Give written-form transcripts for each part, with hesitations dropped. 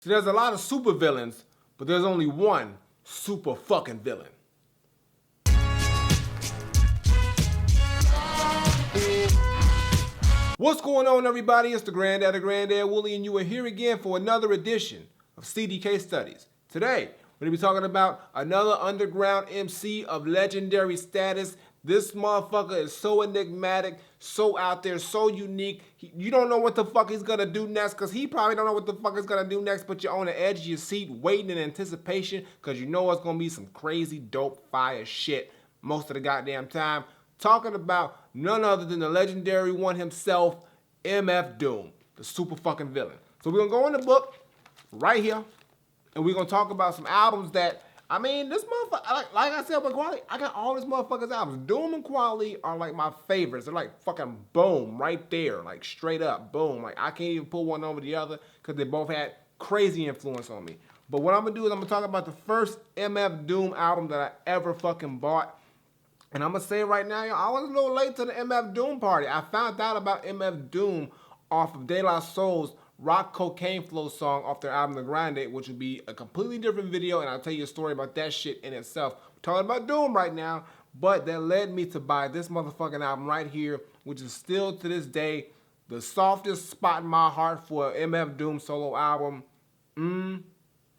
So there's a lot of super villains, but there's only one super fucking villain. What's going on, everybody? It's the Granddad Willie, and you are here again for another edition of CDK Studies. Today, we're going to be talking about another underground MC of legendary status. This motherfucker is so enigmatic, so out there, so unique. You don't know what the fuck he's going to do next, because he probably don't know what the fuck he's going to do next, but you're on the edge of your seat waiting in anticipation, because you know it's going to be some crazy, dope, fire shit most of the goddamn time. Talking about none other than the legendary one himself, MF Doom, the super fucking villain. So we're going to go in the book right here, and we're going to talk about some albums that, I mean, this motherfucker, like I said with Quality, I got all this motherfucker's albums. Doom and Quality are like my favorites. They're like fucking boom, right there, like straight up, boom. Like I can't even pull one over the other because they both had crazy influence on me. But what I'm going to do is I'm going to talk about the first MF Doom album that I ever fucking bought. And I'm going to say right now, I was a little late to the MF Doom party. I found out about MF Doom off of De La Soul's Rock Cocaine Flow song off their album The Granddad, which would be a completely different video, and I'll tell you a story about that shit in itself. We're talking about Doom right now, but that led me to buy this motherfucking album right here, which is still to this day the softest spot in my heart for an MF Doom solo album.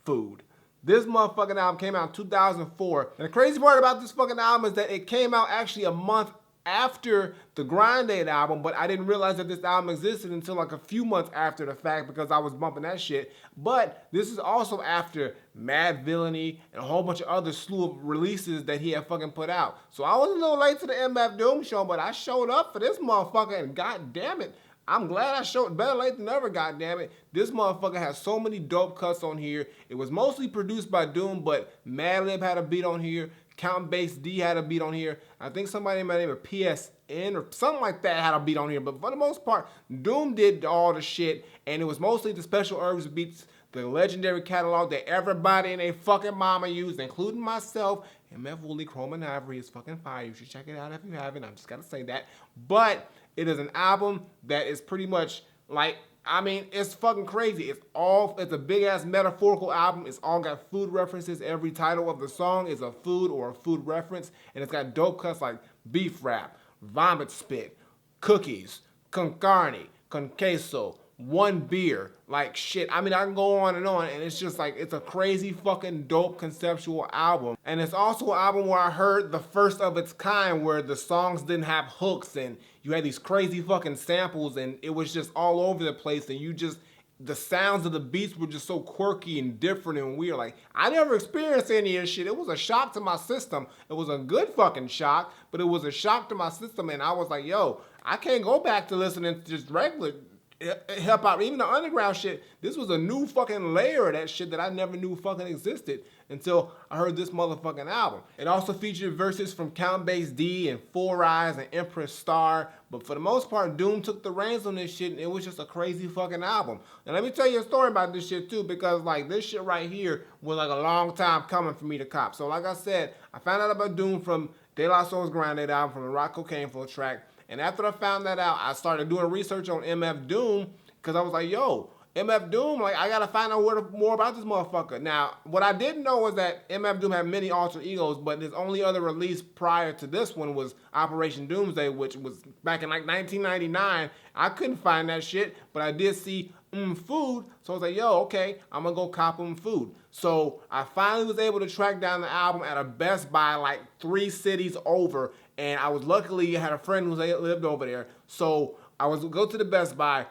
Food. This motherfucking album came out in 2004, and the crazy part about this fucking album is that it came out actually a month after the Granddad album, but I didn't realize that this album existed until like a few months after the fact because I was bumping that shit. But this is also after Mad Villainy and a whole bunch of other slew of releases that he had fucking put out. So I was a little late to the MF Doom show, but I showed up for this motherfucker, and god damn it, I'm glad I showed. Better late than never, goddammit. This motherfucker has so many dope cuts on here. It was mostly produced by Doom, but Madlib had a beat on here. Count Bass D had a beat on here. I think somebody by the name of PSN or something like that had a beat on here. But for the most part, Doom did all the shit, and it was mostly the Special Herbs beats, the legendary catalog that everybody and their fucking mama used, including myself. MF Wooly Chrome and Ivory is fucking fire. You should check it out if you haven't. I'm just gotta say that. But it is an album that is pretty much like, I mean, it's fucking crazy. It's a big ass metaphorical album. It's all got food references. Every title of the song is a food or a food reference. And it's got dope cuts like beef wrap, vomit spit, cookies, con carne, con queso, one beer, like shit. I mean, I can go on, and it's just like, it's a crazy fucking dope conceptual album. And it's also an album where I heard the first of its kind where the songs didn't have hooks and you had these crazy fucking samples and it was just all over the place, and the sounds of the beats were just so quirky and different and weird. Like, I never experienced any of this shit. It was a shock to my system. It was a good fucking shock, but it was a shock to my system, and I was like, yo, I can't go back to listening to just regular hip hop, even the underground shit. This was a new fucking layer of that shit that I never knew fucking existed until I heard this motherfucking album. It also featured verses from Count Bass D and Four Eyes and Empress Star, but for the most part, Doom took the reins on this shit, and it was just a crazy fucking album. And let me tell you a story about this shit too, because like this shit right here was like a long time coming for me to cop. So like I said, I found out about Doom from De La Soul's Granddad album, from the Rock Cocaine Flow track. And after I found that out, I started doing research on MF Doom because I was like, yo, MF Doom, like, I got to find out more about this motherfucker. Now, what I didn't know was that MF Doom had many alter egos, but his only other release prior to this one was Operation Doomsday, which was back in like 1999. I couldn't find that shit, but I did see Food. So I was like, yo, okay, I'm going to go cop Food. So I finally was able to track down the album at a Best Buy like 3 cities over. And I was luckily had a friend who lived over there. So I was go to the Best Buy,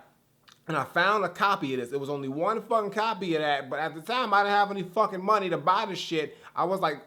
and I found a copy of this. It was only one fucking copy of that. But at the time, I didn't have any fucking money to buy the shit. I was like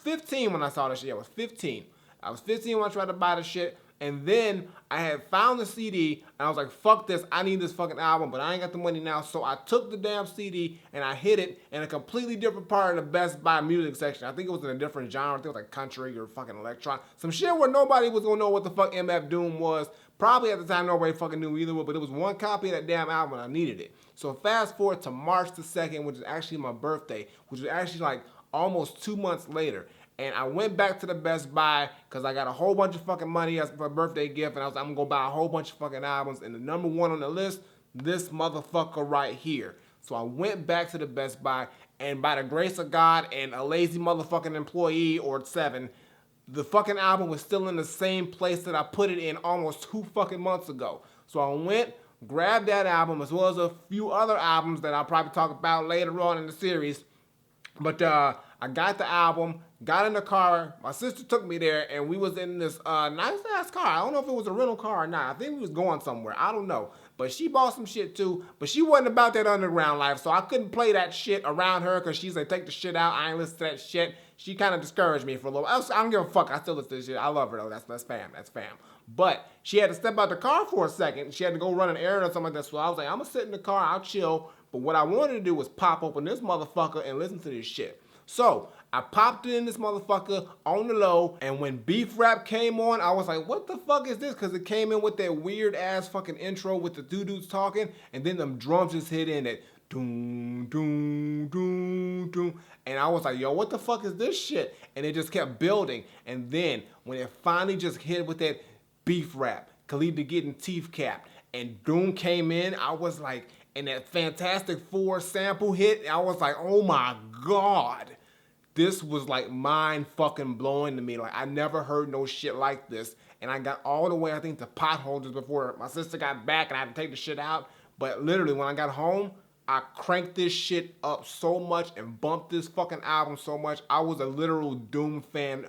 15 when I saw this shit. I was 15. I was 15 when I tried to buy the shit. And then I had found the CD, and I was like, fuck this, I need this fucking album, but I ain't got the money now. So I took the damn CD, and I hid it in a completely different part of the Best Buy music section. I think it was in a different genre. I think it was like country or fucking electron. Some shit where nobody was gonna know what the fuck MF Doom was. Probably at the time nobody fucking knew either, but it was one copy of that damn album, and I needed it. So fast forward to March the 2nd, which is actually my birthday, which was actually like almost 2 months later. And I went back to the Best Buy because I got a whole bunch of fucking money as a birthday gift. And I was like, I'm going to go buy a whole bunch of fucking albums. And the number one on the list, this motherfucker right here. So I went back to the Best Buy, and by the grace of God and a lazy motherfucking employee or 7, the fucking album was still in the same place that I put it in almost 2 fucking months ago. So I went, grabbed that album as well as a few other albums that I'll probably talk about later on in the series. But I got the album, got in the car. My sister took me there, and we was in this nice ass car. I don't know if it was a rental car or not. I think we was going somewhere. I don't know. But she bought some shit too. But she wasn't about that underground life, so I couldn't play that shit around her because she's like, take the shit out. I ain't listen to that shit. She kind of discouraged me for a little. I don't give a fuck. I still listen to this shit. I love her though. That's fam. That's fam. But she had to step out the car for a second. She had to go run an errand or something like that. So I was like, I'm gonna sit in the car. I'll chill. But what I wanted to do was pop open this motherfucker and listen to this shit. So I popped in this motherfucker on the low, and when Beef Rap came on, I was like, what the fuck is this? Because it came in with that weird ass fucking intro with the two dudes talking, and then them drums just hit in it. Doom, doom, doom, doom. And I was like, yo, what the fuck is this shit? And it just kept building. And then when it finally just hit with that Beef Rap, Khalid getting teeth capped, and Doom came in, I was like, and that Fantastic Four sample hit, I was like, oh my God. This was like mind fucking blowing to me. Like I never heard no shit like this. And I got all the way, I think, to Potholders before my sister got back and I had to take the shit out. But literally when I got home, I cranked this shit up so much and bumped this fucking album so much. I was a literal Doom fan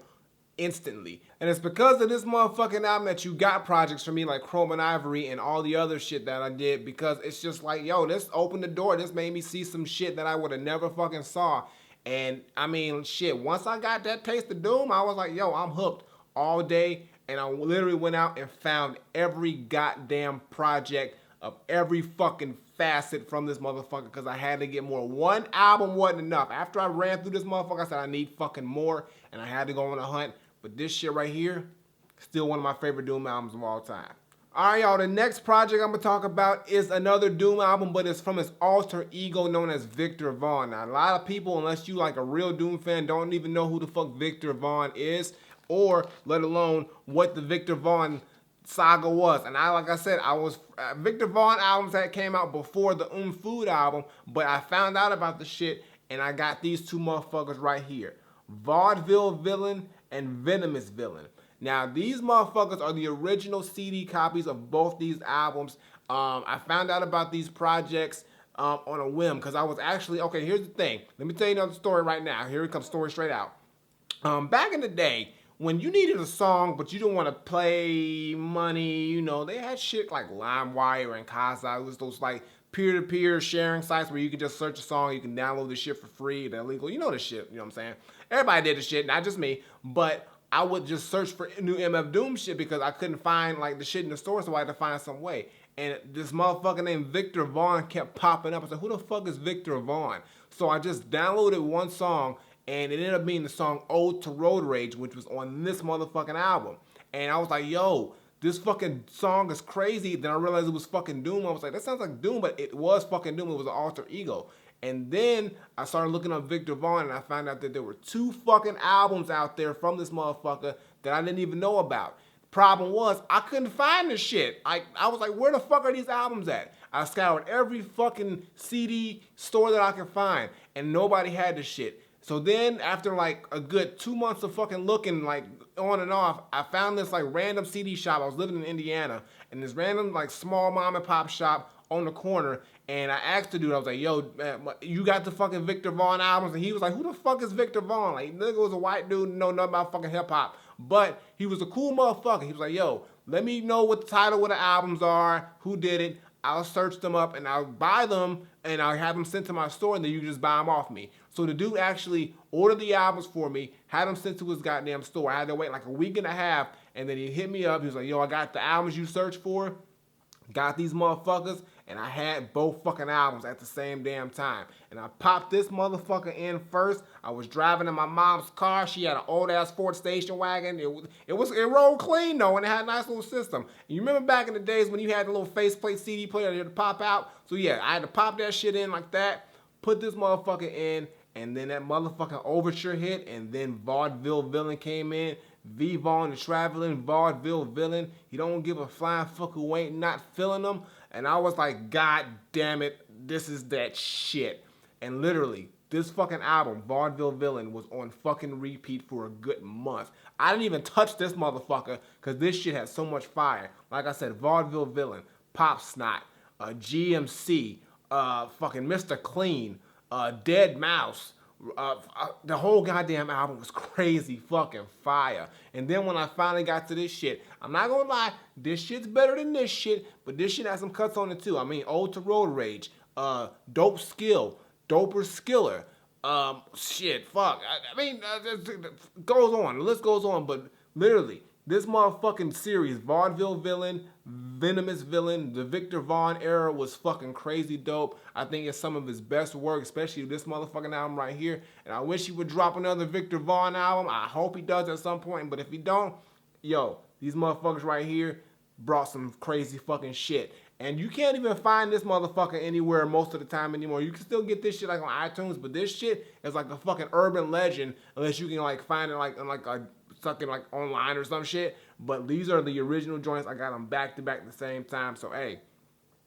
instantly. And it's because of this motherfucking album that you got projects for me like Chrome and Ivory and all the other shit that I did, because it's just like, yo, this opened the door. This made me see some shit that I would have never fucking saw. And I mean, shit, once I got that taste of Doom, I was like, yo, I'm hooked all day. And I literally went out and found every goddamn project of every fucking facet from this motherfucker because I had to get more. One album wasn't enough. After I ran through this motherfucker, I said I need fucking more, and I had to go on a hunt. But this shit right here, still one of my favorite Doom albums of all time. All right, y'all, the next project I'm going to talk about is another Doom album, but it's from his alter ego known as Victor Vaughn. Now, a lot of people, unless you like a real Doom fan, don't even know who the fuck Victor Vaughn is, or let alone what the Victor Vaughn saga was. And like I said, I was Victor Vaughn albums that came out before the Food album, but I found out about the shit, and I got these two motherfuckers right here. Vaudeville Villain and Venomous Villain. Now, these motherfuckers are the original CD copies of both these albums. I found out about these projects on a whim because I was actually, okay, here's the thing. Let me tell you another story right now. Here it comes, story straight out. Back in the day, when you needed a song but you didn't want to pay money, you know, they had shit like LimeWire and Kazaa. It was those like peer-to-peer sharing sites where you can just search a song, you can download the shit for free, they're illegal. You know the shit, you know what I'm saying? Everybody did the shit, not just me, but I would just search for new MF Doom shit because I couldn't find like the shit in the store, so I had to find some way. And this motherfucker named Victor Vaughn kept popping up. I said, who the fuck is Victor Vaughn? So I just downloaded one song, and it ended up being the song Ode to Road Rage, which was on this motherfucking album. And I was like, yo, this fucking song is crazy. Then I realized it was fucking Doom. I was like, that sounds like Doom, but it was fucking Doom. It was an alter ego. And then I started looking up Victor Vaughn, and I found out that there were 2 fucking albums out there from this motherfucker that I didn't even know about. Problem was, I couldn't find this shit. I was like, where the fuck are these albums at? I scoured every fucking CD store that I could find, and nobody had this shit. So then, after like a good 2 months of fucking looking like on and off, I found this like random CD shop. I was living in Indiana, and this random like small mom and pop shop on the corner, and I asked the dude, I was like, yo, man, you got the fucking Victor Vaughn albums? And he was like, who the fuck is Victor Vaughn? Like, nigga was a white dude, know nothing about fucking hip hop, but he was a cool motherfucker. He was like, yo, let me know what the title of the albums are, who did it. I'll search them up and I'll buy them and I'll have them sent to my store, and then you can just buy them off me. So the dude actually ordered the albums for me, had them sent to his goddamn store. I had to wait like a week and a half, and then he hit me up. He was like, yo, I got the albums you searched for, got these motherfuckers, and I had both fucking albums at the same damn time. And I popped this motherfucker in first. I was driving in my mom's car. She had an old ass Ford station wagon. It rolled clean though, and it had a nice little system. And you remember back in the days when you had the little faceplate CD player that you had to pop out? So yeah, I had to pop that shit in like that, put this motherfucker in, and then that motherfucking overture hit, and then Vaudeville Villain came in. V Vaughn the Traveling Vaudeville Villain. He don't give a flying fuck who ain't not feeling them. And I was like, God damn it, this is that shit. And literally, this fucking album, Vaudeville Villain, was on fucking repeat for a good month. I didn't even touch this motherfucker because this shit had so much fire. Like I said, Vaudeville Villain, Pop Snot, GMC, fucking Mr. Clean, Dead Mouse. The whole goddamn album was crazy fucking fire. And then when I finally got to this shit, I'm not gonna lie, this shit's better than this shit, but this shit has some cuts on it too. I mean, Ode to Road Rage, Dope Skill, Doper Skiller, shit, fuck. I mean, it goes on, the list goes on, but literally, this motherfucking series, Vaudeville Villain, Venomous Villain, the Victor Vaughn era was fucking crazy dope. I think it's some of his best work, especially this motherfucking album right here. And I wish he would drop another Victor Vaughn album. I hope he does at some point, but if he don't, yo, these motherfuckers right here brought some crazy fucking shit. And you can't even find this motherfucker anywhere most of the time anymore. You can still get this shit like on iTunes, but this shit is like a fucking urban legend unless you can like find it like on like a something like online or some shit. But these are the original joints. I got them back to back at the same time. So hey,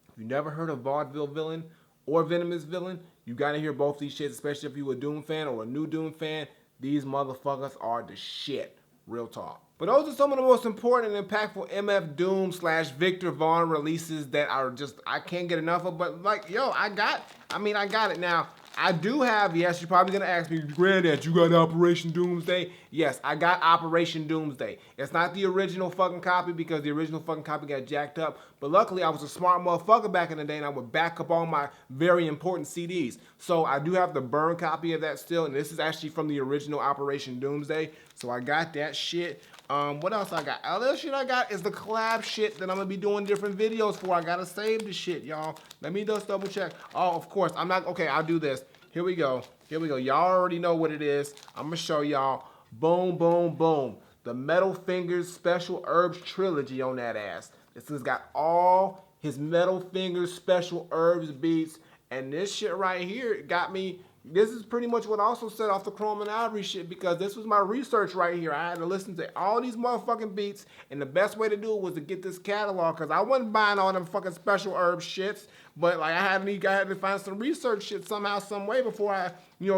if you never heard of Vaudeville Villain or Venomous Villain, you gotta hear both these shits, especially if you a Doom fan or a new Doom fan. These motherfuckers are the shit. Real talk. But those are some of the most important and impactful MF Doom / Victor Vaughn releases that are just, I can't get enough of. But like, yo, I got it. Now, I do have, yes, you're probably going to ask me, Granddad, you got Operation Doomsday? Yes, I got Operation Doomsday. It's not the original fucking copy because the original fucking copy got jacked up. But luckily, I was a smart motherfucker back in the day and I would back up all my very important CDs. So I do have the burn copy of that still. And this is actually from the original Operation Doomsday. So I got that shit. What else I got? Other shit I got is the collab shit that I'm gonna be doing different videos for. I gotta save the shit, y'all. Let me just double check. Oh, of course, I'm not, okay, I'll do this. Here we go. Here we go. Y'all already know what it is. I'm gonna show y'all. Boom, boom, boom. The Metal Fingers Special Herbs Trilogy on that ass. This has got all his Metal Fingers Special Herbs beats. And this shit right here got me. This is pretty much what also set off the Chrome and Ivory shit because this was my research right here. I had to listen to all these motherfucking beats, and the best way to do it was to get this catalog because I wasn't buying all them fucking special herb shits, but like I had to find some research shit somehow, some way before I,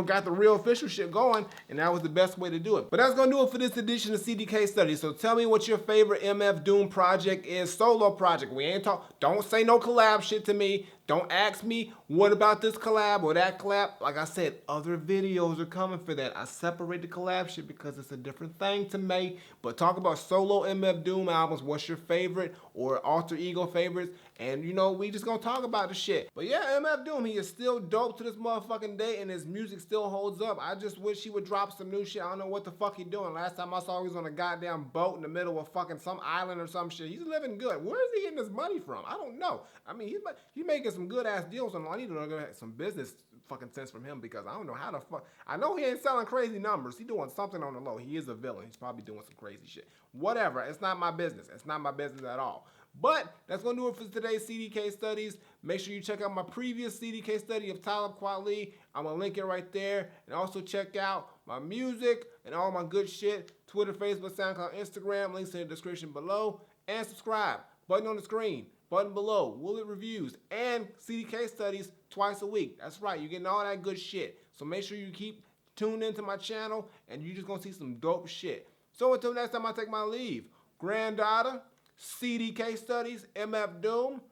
got the real official shit going, and that was the best way to do it. But that's gonna do it for this edition of CDK Studies. So tell me what your favorite MF Doom project is, solo project. We ain't don't say no collab shit to me. Don't ask me what about this collab or that collab. Like I said, other videos are coming for that. I separate the collab shit because it's a different thing to me. But talk about solo MF Doom albums. What's your favorite or alter ego favorites? And we just gonna talk about the shit. But yeah, MF Doom, he is still dope to this motherfucking day and his music still holds up. I just wish he would drop some new shit. I don't know what the fuck he doing. Last time I saw he was on a goddamn boat in the middle of fucking some island or some shit. He's living good. Where is he getting his money from? I don't know. I mean, he's making some good ass deals on. I need to know some business fucking sense from him because I don't know how the fuck. I know he ain't selling crazy numbers. He's doing something on the low. He is a villain. He's probably doing some crazy shit. Whatever. It's not my business. It's not my business at all. But that's going to do it for today's CDK Studies. Make sure you check out my previous CDK study of Talib Kweli. I'm going to link it right there. And also check out my music and all my good shit. Twitter, Facebook, SoundCloud, Instagram. Links in the description below. And subscribe. Button on the screen. Button below. Woolet Reviews. And CDK Studies twice a week. That's right. You're getting all that good shit. So make sure you keep tuned into my channel. And you're just going to see some dope shit. So until next time I take my leave. Granddaughter. CDK Studies, MF Doom.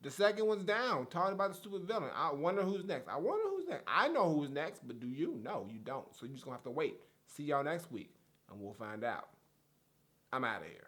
The second one's down, talking about the stupid villain. I wonder who's next. I know who's next, but do you? No, you don't. So you're just going to have to wait. See y'all next week, and we'll find out. I'm out of here.